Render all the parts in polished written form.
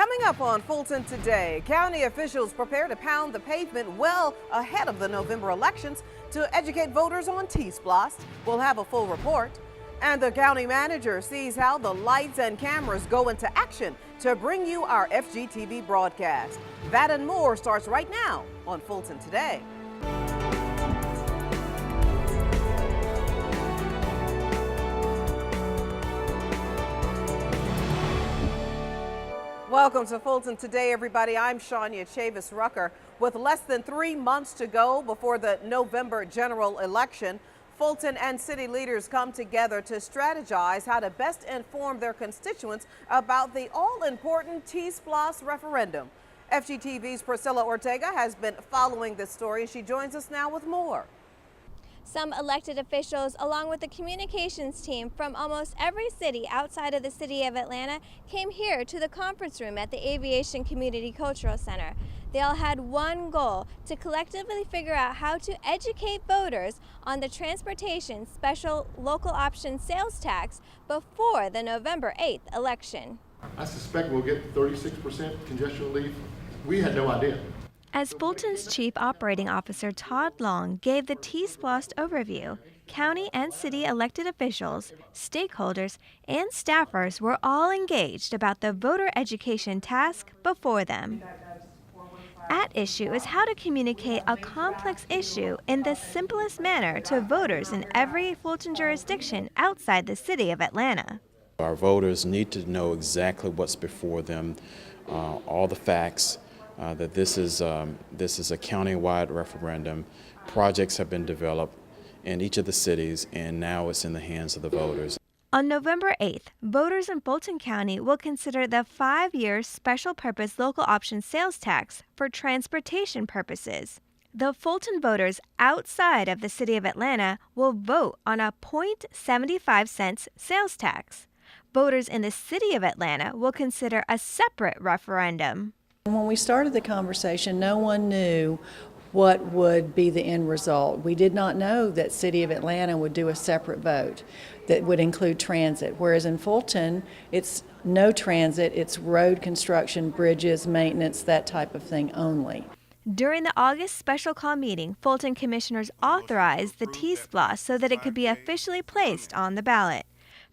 Coming up on Fulton Today, county officials prepare to pound the pavement well ahead of the November elections to educate voters on T-Splost. We'll have a full report. And the county manager sees how the lights and cameras go into action to bring you our FGTV broadcast. That and more starts right now on Fulton Today. Welcome to Fulton Today, everybody. I'm Shania Chavis-Rucker. With less than 3 months to go before the November general election, Fulton and city leaders come together to strategize how to best inform their constituents about the all-important T-Splost referendum. FGTV's Priscilla Ortega has been following this story. She joins us now with more. Some elected officials, along with the communications team from almost every city outside of the city of Atlanta, came here to the conference room at the Aviation Community Cultural Center. They all had one goal: to collectively figure out how to educate voters on the transportation special local option sales tax before the November 8th election. I suspect we'll get 36% congestion relief. We had no idea. As Fulton's Chief Operating Officer Todd Long gave the T-Splost overview, county and city elected officials, stakeholders, and staffers were all engaged about the voter education task before them. At issue is how to communicate a complex issue in the simplest manner to voters in every Fulton jurisdiction outside the city of Atlanta. Our voters need to know exactly what's before them, all the facts, that this is a county-wide referendum. Projects have been developed in each of the cities, and now it's in the hands of the voters. On November 8th, voters in Fulton County will consider the 5-year special purpose local option sales tax for transportation purposes. The Fulton voters outside of the city of Atlanta will vote on a .75 sales tax. Voters in the city of Atlanta will consider a separate referendum. When we started the conversation, no one knew what would be the end result. We did not know that City of Atlanta would do a separate vote that would include transit, whereas in Fulton, it's no transit, it's road construction, bridges, maintenance, that type of thing only. During the August special call meeting, Fulton commissioners authorized the T-Splost so that it could be officially placed on the ballot.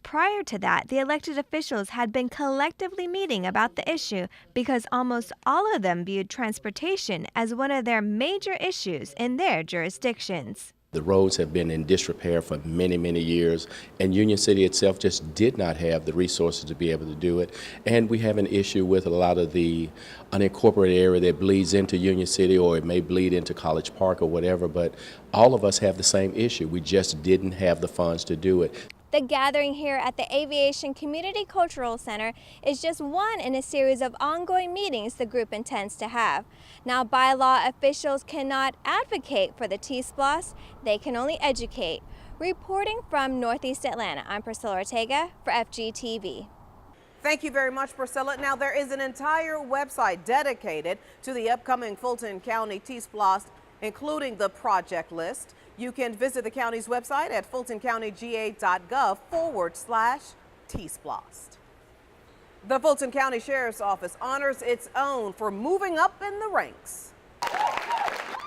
Prior to that, the elected officials had been collectively meeting about the issue because almost all of them viewed transportation as one of their major issues in their jurisdictions. The roads have been in disrepair for many, many years, and Union City itself just did not have the resources to be able to do it. And we have an issue with a lot of the unincorporated area that bleeds into Union City, or it may bleed into College Park or whatever, but all of us have the same issue. We just didn't have the funds to do it. The gathering here at the Aviation Community Cultural Center is just one in a series of ongoing meetings the group intends to have. Now, by law, officials cannot advocate for the T-Splost, they can only educate. Reporting from Northeast Atlanta, I'm Priscilla Ortega for FGTV. Thank you very much, Priscilla. Now, there is an entire website dedicated to the upcoming Fulton County T-Splost, including the project list. You can visit the county's website at fultoncountyga.gov/T-Splost. The Fulton County Sheriff's Office honors its own for moving up in the ranks.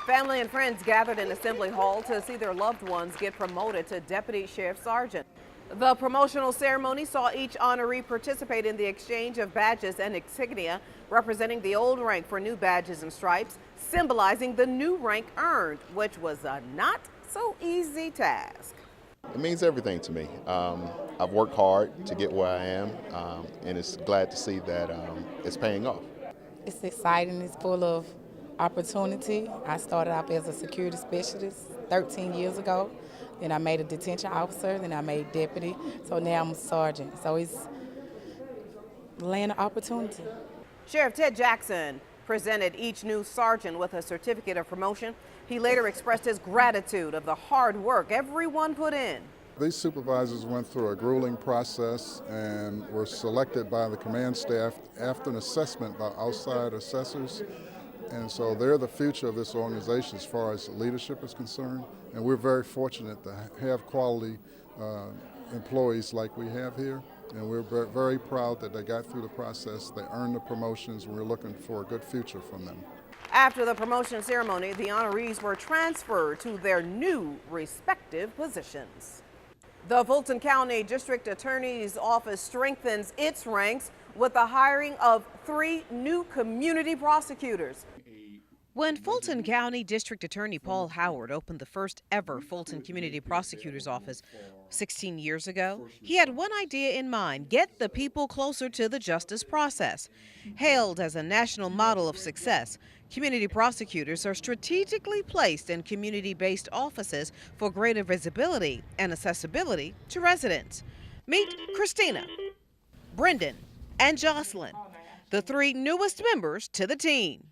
Family and friends gathered in Assembly Hall to see their loved ones get promoted to Deputy Sheriff Sergeant. The promotional ceremony saw each honoree participate in the exchange of badges and insignia representing the old rank for new badges and stripes, symbolizing the new rank earned, which was a not so easy task. It means everything to me. I've worked hard to get where I am, and it's glad to see that it's paying off. It's exciting. It's full of opportunity. I started out as a security specialist 13 years ago. Then I made a detention officer. Then I made deputy. So now I'm a sergeant. So it's land of opportunity. Sheriff Ted Jackson presented each new sergeant with a certificate of promotion. He later expressed his gratitude of the hard work everyone put in. These supervisors went through a grueling process and were selected by the command staff after an assessment by outside assessors. And so they're the future of this organization as far as leadership is concerned. And we're very fortunate to have quality employees like we have here. And we're very proud that they got through the process. They earned the promotions, and we're looking for a good future from them. After the promotion ceremony, the honorees were transferred to their new respective positions. The Fulton County District Attorney's Office strengthens its ranks with the hiring of 3 new community prosecutors. When Fulton County District Attorney Paul Howard opened the first ever Fulton Community Prosecutor's Office 16 years ago, he had one idea in mind: get the people closer to the justice process. Hailed as a national model of success, community prosecutors are strategically placed in community-based offices for greater visibility and accessibility to residents. Meet Christina, Brendan, and JOCELYN, the 3 newest members to the team.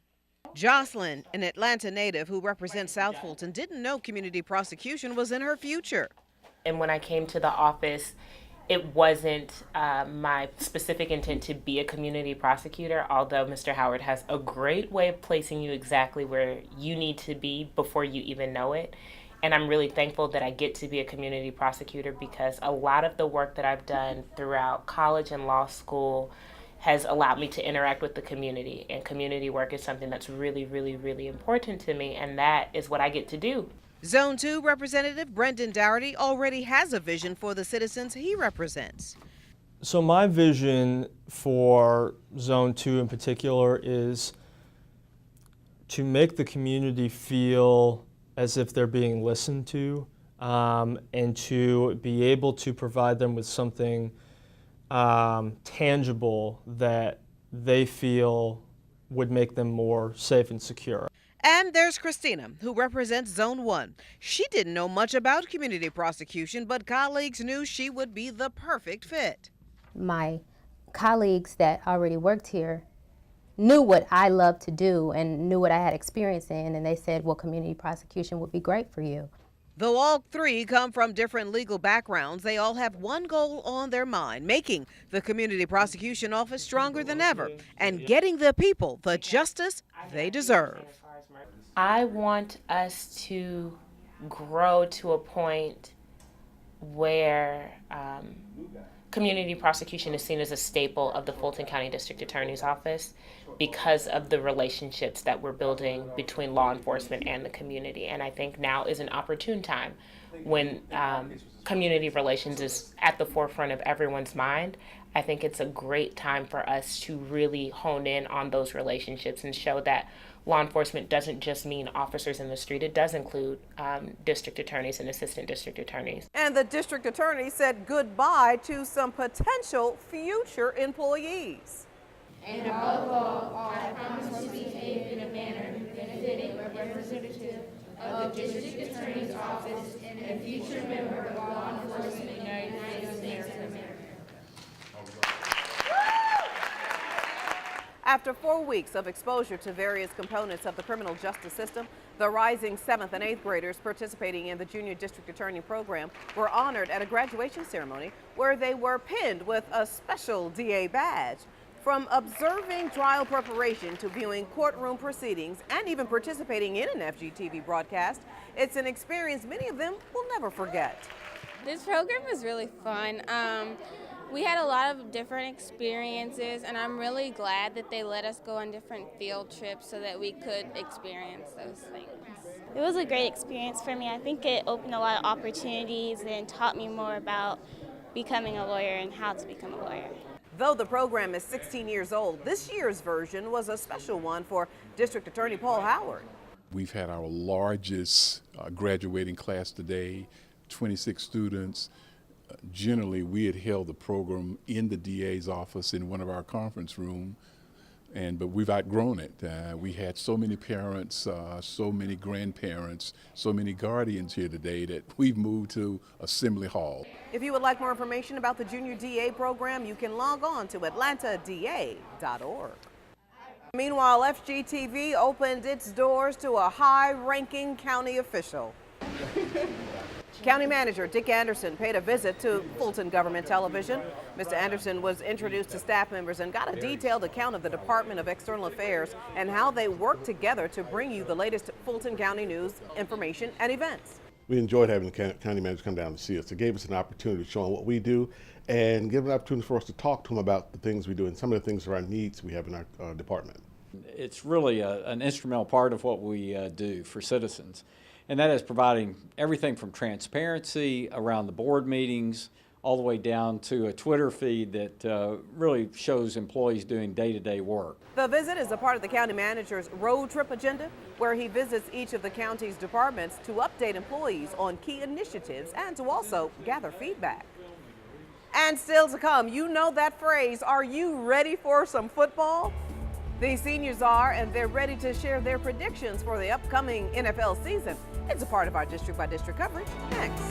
JOCELYN, an Atlanta native who represents South Fulton, didn't know community prosecution was in her future. And when I came to the office, it wasn't my specific intent to be a community prosecutor, although Mr. Howard has a great way of placing you exactly where you need to be before you even know it. And I'm really thankful that I get to be a community prosecutor, because a lot of the work that I've done throughout college and law school has allowed me to interact with the community. And community work is something that's really, really, really important to me, and that is what I get to do. Zone 2 Representative Brendan Dougherty already has a vision for the citizens he represents. So my vision for Zone 2 in particular is to make the community feel as if they're being listened to, and to be able to provide them with something tangible that they feel would make them more safe and secure. And there's Christina, who represents Zone 1. She didn't know much about community prosecution, but colleagues knew she would be the perfect fit. My colleagues that already worked here knew what I loved to do and knew what I had experience in, and they said, well, community prosecution would be great for you. Though all 3 come from different legal backgrounds, they all have one goal on their mind: making the community prosecution office stronger than ever and getting the people the justice they deserve. I want us to grow to a point where community prosecution is seen as a staple of the Fulton County District Attorney's Office, because of the relationships that we're building between law enforcement and the community. And I think now is an opportune time when community relations is at the forefront of everyone's mind. I think it's a great time for us to really hone in on those relationships and show that law enforcement doesn't just mean officers in the street. It does include district attorneys and assistant district attorneys. And the district attorney said goodbye to some potential future employees. And above all, I promise to behave in a manner befitting a representative of the district attorney's office and a future member of law enforcement in the United States of America. After 4 weeks of exposure to various components of the criminal justice system, the rising 7th and 8th graders participating in the Junior District Attorney program were honored at a graduation ceremony where they were pinned with a special DA badge. From observing trial preparation to viewing courtroom proceedings and even participating in an FGTV broadcast, it's an experience many of them will never forget. This program was really fun. We had a lot of different experiences, and I'm really glad that they let us go on different field trips so that we could experience those things. It was a great experience for me. I think it opened a lot of opportunities and taught me more about becoming a lawyer and how to become a lawyer. Though the program is 16 years old, this year's version was a special one for District Attorney Paul Howard. We've had our largest graduating class today, 26 students. Generally, we had held the program in the DA's office in one of our conference rooms, but we've outgrown it. We had so many parents, so many grandparents, so many guardians here today that we've moved to Assembly Hall. If you would like more information about the Junior DA program, you can log on to atlantada.org. Meanwhile, FGTV opened its doors to a high-ranking county official. County Manager Dick Anderson paid a visit to Fulton Government Television. Mr. Anderson was introduced to staff members and got a detailed account of the Department of External Affairs and how they work together to bring you the latest Fulton County news, information, and events. we enjoyed having the county manager come down to see us. It gave us an opportunity to show them what we do and give an opportunity for us to talk to them about the things we do and some of the things that are our needs we have in our department. It's really an instrumental part of what we do for citizens, and that is providing everything from transparency around the board meetings all the way down to a Twitter feed that really shows employees doing day-to-day work. The visit is a part of the county manager's road trip agenda, where he visits each of the county's departments to update employees on key initiatives and to also gather feedback. And still to come, you know that phrase, are you ready for some football? These seniors are, and they're ready to share their predictions for the upcoming NFL season. It's a part of our district-by-district coverage next.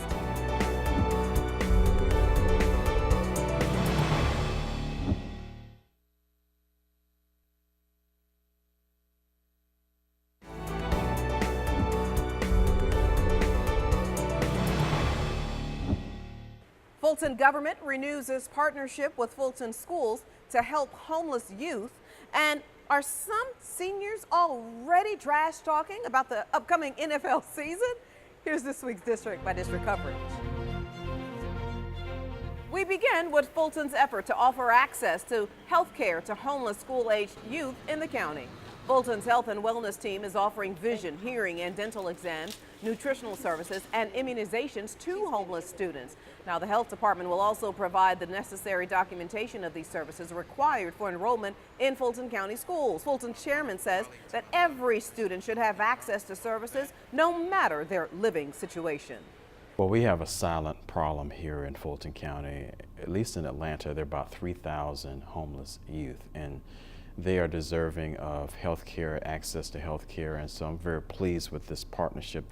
Fulton government renews its partnership with Fulton schools to help homeless youth. And are some seniors already trash talking about the upcoming NFL season? Here's this week's district-by-district coverage. We begin with Fulton's effort to offer access to health care to homeless school-aged youth in the county. Fulton's health and wellness team is offering vision, hearing, and dental exams, nutritional services, and immunizations to homeless students. Now, the health department will also provide the necessary documentation of these services required for enrollment in Fulton County schools. Fulton's chairman says that every student should have access to services no matter their living situation. Well, we have a silent problem here in Fulton County. At least in Atlanta, there are about 3,000 homeless youth, and they are deserving of health care, access to health care, and so I'm very pleased with this partnership.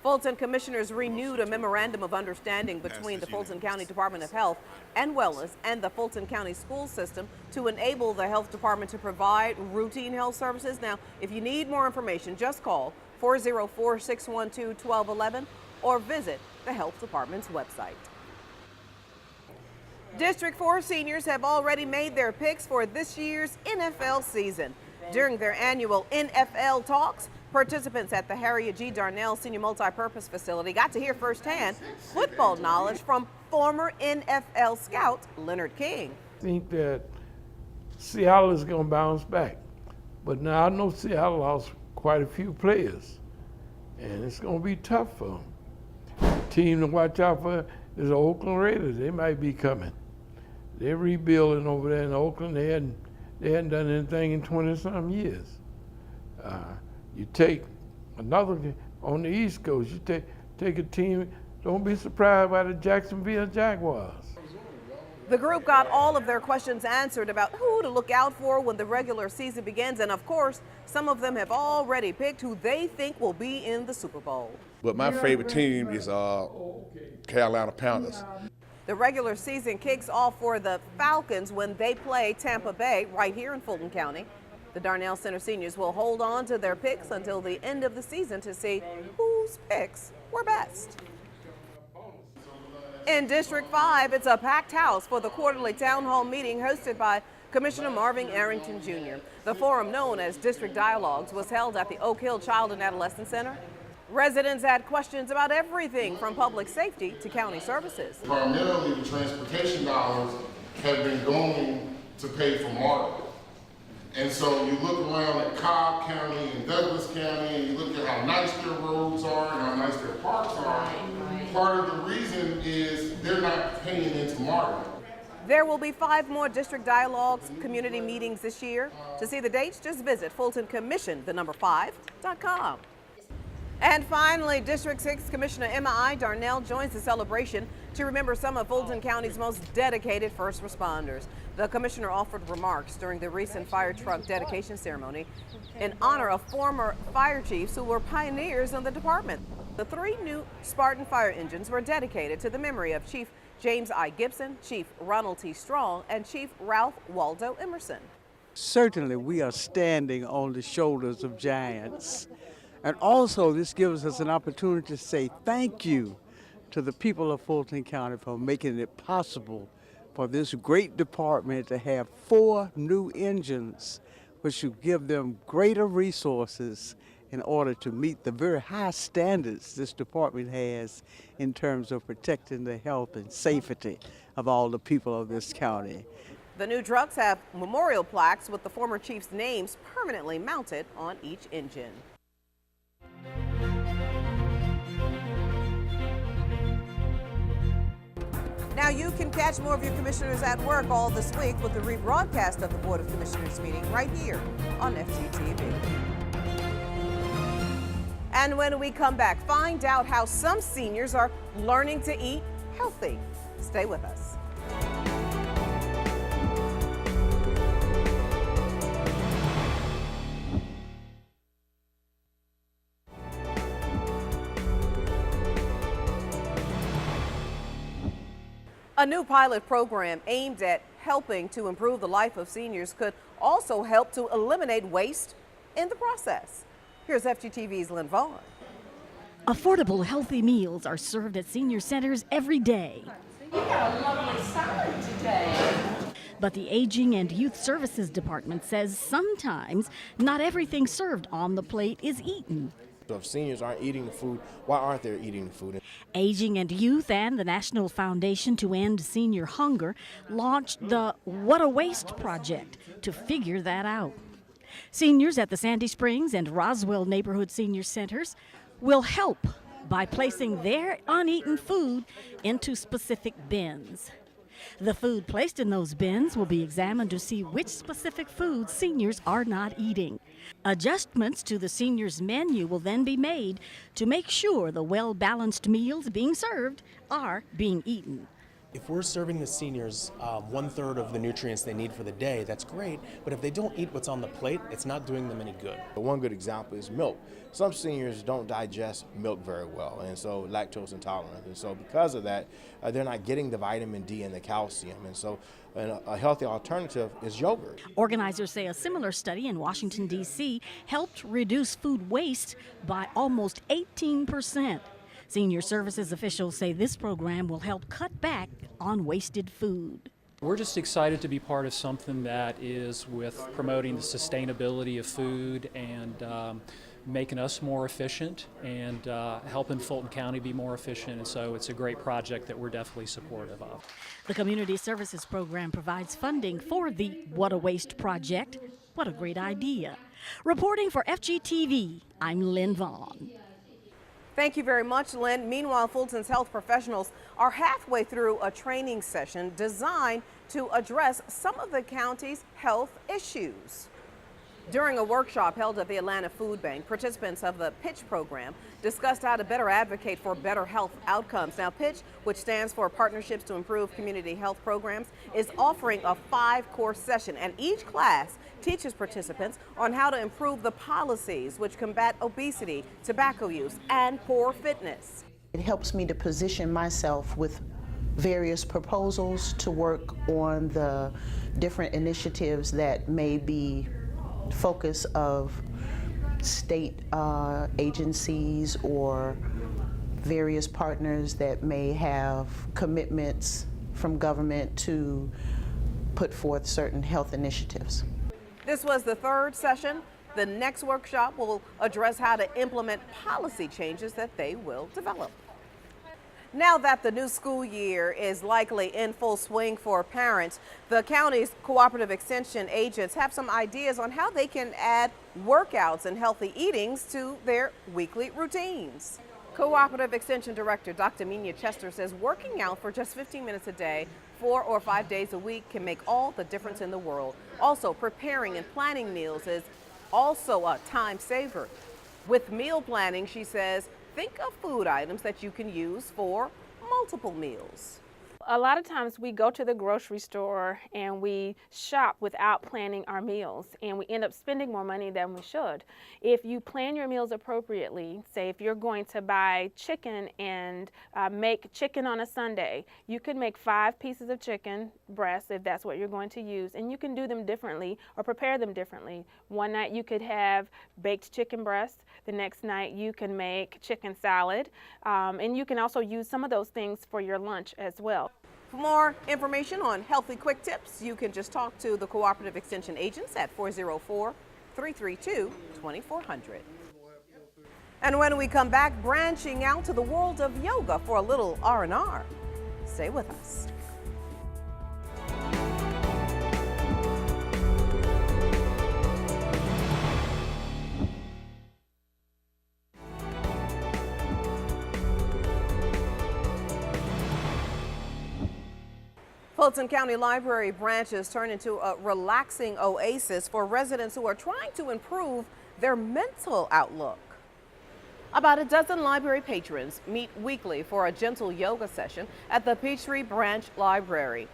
Fulton commissioners renewed a memorandum of understanding between the Fulton County Department of Health and Wellness and the Fulton County school system to enable the health department to provide routine health services. Now, if you need more information, just call 404-612-1211 or visit the health department's website. District 4 seniors have already made their picks for this year's NFL season. During their annual NFL talks, participants at the Harriet G. Darnell Senior Multipurpose Facility got to hear firsthand football knowledge from former NFL scout Leonard King. I think that Seattle is going to bounce back, but now I know Seattle lost quite a few players, and it's going to be tough for them. The team to watch out for is the Oakland Raiders. They might be coming. They're rebuilding over there in Oakland. They hadn't done anything in 20-some years. You take another on the East Coast. You take a team. Don't be surprised by the Jacksonville Jaguars. The group got all of their questions answered about who to look out for when the regular season begins, and of course, some of them have already picked who they think will be in the Super Bowl. But my favorite team is Carolina Panthers. The regular season kicks off for the Falcons when they play Tampa Bay right here in Fulton County. The Darnell Center seniors will hold on to their picks until the end of the season to see whose picks were best. In District 5, it's a packed house for the quarterly town hall meeting hosted by Commissioner Marvin Arrington Jr. The forum, known as District Dialogues, was held at the Oak Hill Child and Adolescent Center. Residents had questions about everything from public safety to county services. Primarily, the transportation dollars have been going to pay for MARVIN. And so you look around at Cobb County and Douglas County, and you look at how nice their roads are and how nice their parks are. Part of the reason is they're not paying into MARVIN. There will be 5 more District Dialogues community meetings this year. To see the dates, just visit FultonCommission5.com. And finally, District 6 Commissioner I.DARNELL joins the celebration to remember some of Fulton County's most dedicated first responders. The commissioner offered remarks during the recent fire truck dedication ceremony in honor of former fire chiefs who were pioneers in the department. The 3 new Spartan fire engines were dedicated to the memory of Chief James I. Gibson, Chief Ronald T. Strong, and Chief Ralph Waldo Emerson. Certainly we are standing on the shoulders of giants. And also this gives us an opportunity to say thank you to the people of Fulton County for making it possible for this great department to have 4 new engines, which will give them greater resources in order to meet the very high standards this department has in terms of protecting the health and safety of all the people of this county. The new trucks have memorial plaques with the former chief's names permanently mounted on each engine. Now you can catch more of your commissioners at work all this week with the rebroadcast of the Board of Commissioners meeting right here on FGTV. And when we come back, find out how some seniors are learning to eat healthy. Stay with us. A new pilot program aimed at helping to improve the life of seniors could also help to eliminate waste in the process. Here's FGTV's Lynn Vaughn. Affordable, healthy meals are served at senior centers every day. You got a lovely salad today. But the Aging and Youth Services Department says sometimes not everything served on the plate is eaten. So if seniors aren't eating the food, why aren't they eating the food? Aging and Youth and the National Foundation to End Senior Hunger launched the What a Waste project to figure that out. Seniors at the Sandy Springs and Roswell Neighborhood Senior Centers will help by placing their uneaten food into specific bins. The food placed in those bins will be examined to see which specific foods seniors are not eating. Adjustments to the seniors' menu will then be made to make sure the well-balanced meals being served are being eaten. If we're serving the seniors 1/3 of the nutrients they need for the day, that's great, but if they don't eat what's on the plate, it's not doing them any good. One good example is milk. Some seniors don't digest milk very well, and so lactose intolerant. And so because of that, they're not getting the vitamin D and the calcium. And so a healthy alternative is yogurt. Organizers say a similar study in Washington, D.C. helped reduce food waste by almost 18%. Senior services officials say this program will help cut back on wasted food. We're just excited to be part of something that is with promoting the sustainability of food and making us more efficient and helping Fulton County be more efficient. And so it's a great project that we're definitely supportive of. The Community Services Program provides funding for the What a Waste project. What a great idea. Reporting for FGTV, I'm Lynn Vaughn. Thank you very much, Lynn. Meanwhile, Fulton's health professionals are halfway through a training session designed to address some of the county's health issues. During a workshop held at the Atlanta Food Bank, participants of the PITCH program discussed how to better advocate for better health outcomes. Now, PITCH, which stands for Partnerships to Improve Community Health Programs, is offering a 5-course session, and each class teaches participants on how to improve the policies which combat obesity, tobacco use, and poor fitness. It helps me to position myself with various proposals to work on the different initiatives that may be focus of state agencies or various partners that may have commitments from government to put forth certain health initiatives. This was the 3rd session. The next workshop will address how to implement policy changes that they will develop. Now that the new school year is likely in full swing for parents, the county's Cooperative Extension agents have some ideas on how they can add workouts and healthy eatings to their weekly routines. Cooperative Extension Director Dr. Mina Chester says working out for just 15 minutes a day, 4 or 5 days a week can make all the difference in the world. Also, preparing and planning meals is also a time saver. With meal planning, she says, think of food items that you can use for multiple meals. A lot of times we go to the grocery store and we shop without planning our meals, and we end up spending more money than we should. If you plan your meals appropriately, say if you're going to buy chicken and make chicken on a Sunday, you could make 5 pieces of chicken breasts if that's what you're going to use, and you can do them differently or prepare them differently. One night you could have baked chicken breasts, the next night you can make chicken salad, and you can also use some of those things for your lunch as well. For more information on healthy quick tips, you can just talk to the Cooperative Extension agents at 404-332-2400. And when we come back, branching out to the world of yoga for a little R&R. Stay with us. Fulton County Library branches turn into a relaxing oasis for residents who are trying to improve their mental outlook. About a dozen library patrons meet weekly for a gentle yoga session at the Peachtree Branch Library.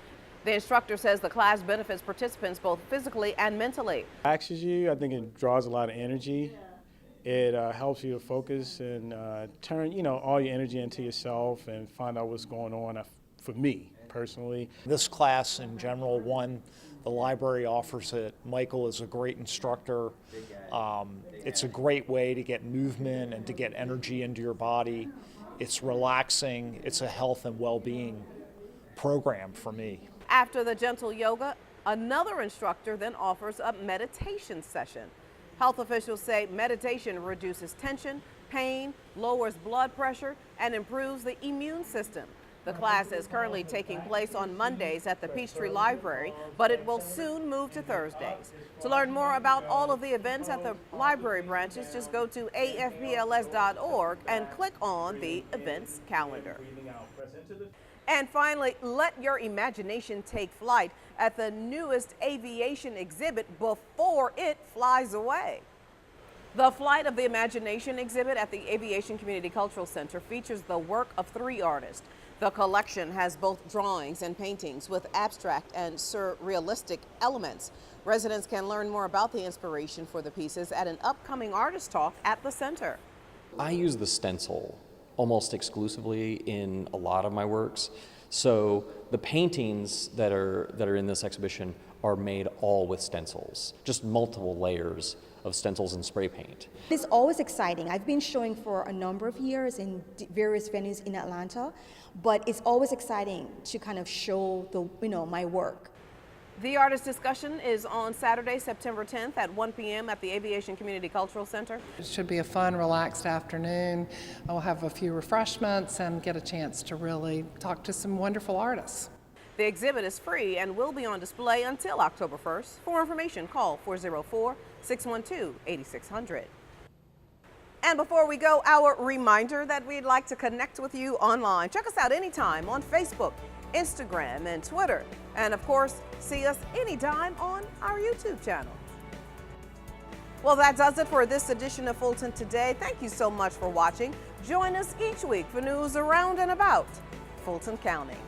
The instructor says the class benefits participants both physically and mentally. Relaxes you. I think it draws a lot of energy. It helps you to focus and turn, all your energy into yourself and find out what's going on. For me personally, this class in general, the library offers it. Michael is a great instructor. It's a great way to get movement and to get energy into your body. It's relaxing. It's a health and well-being program for me. After the gentle yoga, another instructor then offers a meditation session. Health officials say meditation reduces tension, pain, lowers blood pressure, and improves the immune system. The class is currently taking place on Mondays at the Peachtree Library, but it will soon move to Thursdays. To learn more about all of the events at the library branches, just go to afbls.org and click on the events calendar. And finally, let your imagination take flight at the newest aviation exhibit before it flies away. The Flight of the Imagination exhibit at the Aviation Community Cultural Center features the work of 3 artists. The collection has both drawings and paintings with abstract and surrealistic elements. Residents can learn more about the inspiration for the pieces at an upcoming artist talk at the center. I use the stencil almost exclusively in a lot of my works. So the paintings that are in this exhibition are made all with stencils, just multiple layers of stencils and spray paint. It's always exciting. I've been showing for a number of years in various venues in Atlanta, but it's always exciting to kind of show my work. The artist discussion is on Saturday, September 10th at 1 p.m. at the Aviation Community Cultural Center. It should be a fun, relaxed afternoon. I'll have a few refreshments and get a chance to really talk to some wonderful artists. The exhibit is free and will be on display until October 1st. For information, call 404-612-8600. And before we go, our reminder that we'd like to connect with you online. Check us out anytime on Facebook, Instagram, and Twitter. And of course, see us anytime on our YouTube channel. Well, that does it for this edition of Fulton Today. Thank you so much for watching. Join us each week for news around and about Fulton County.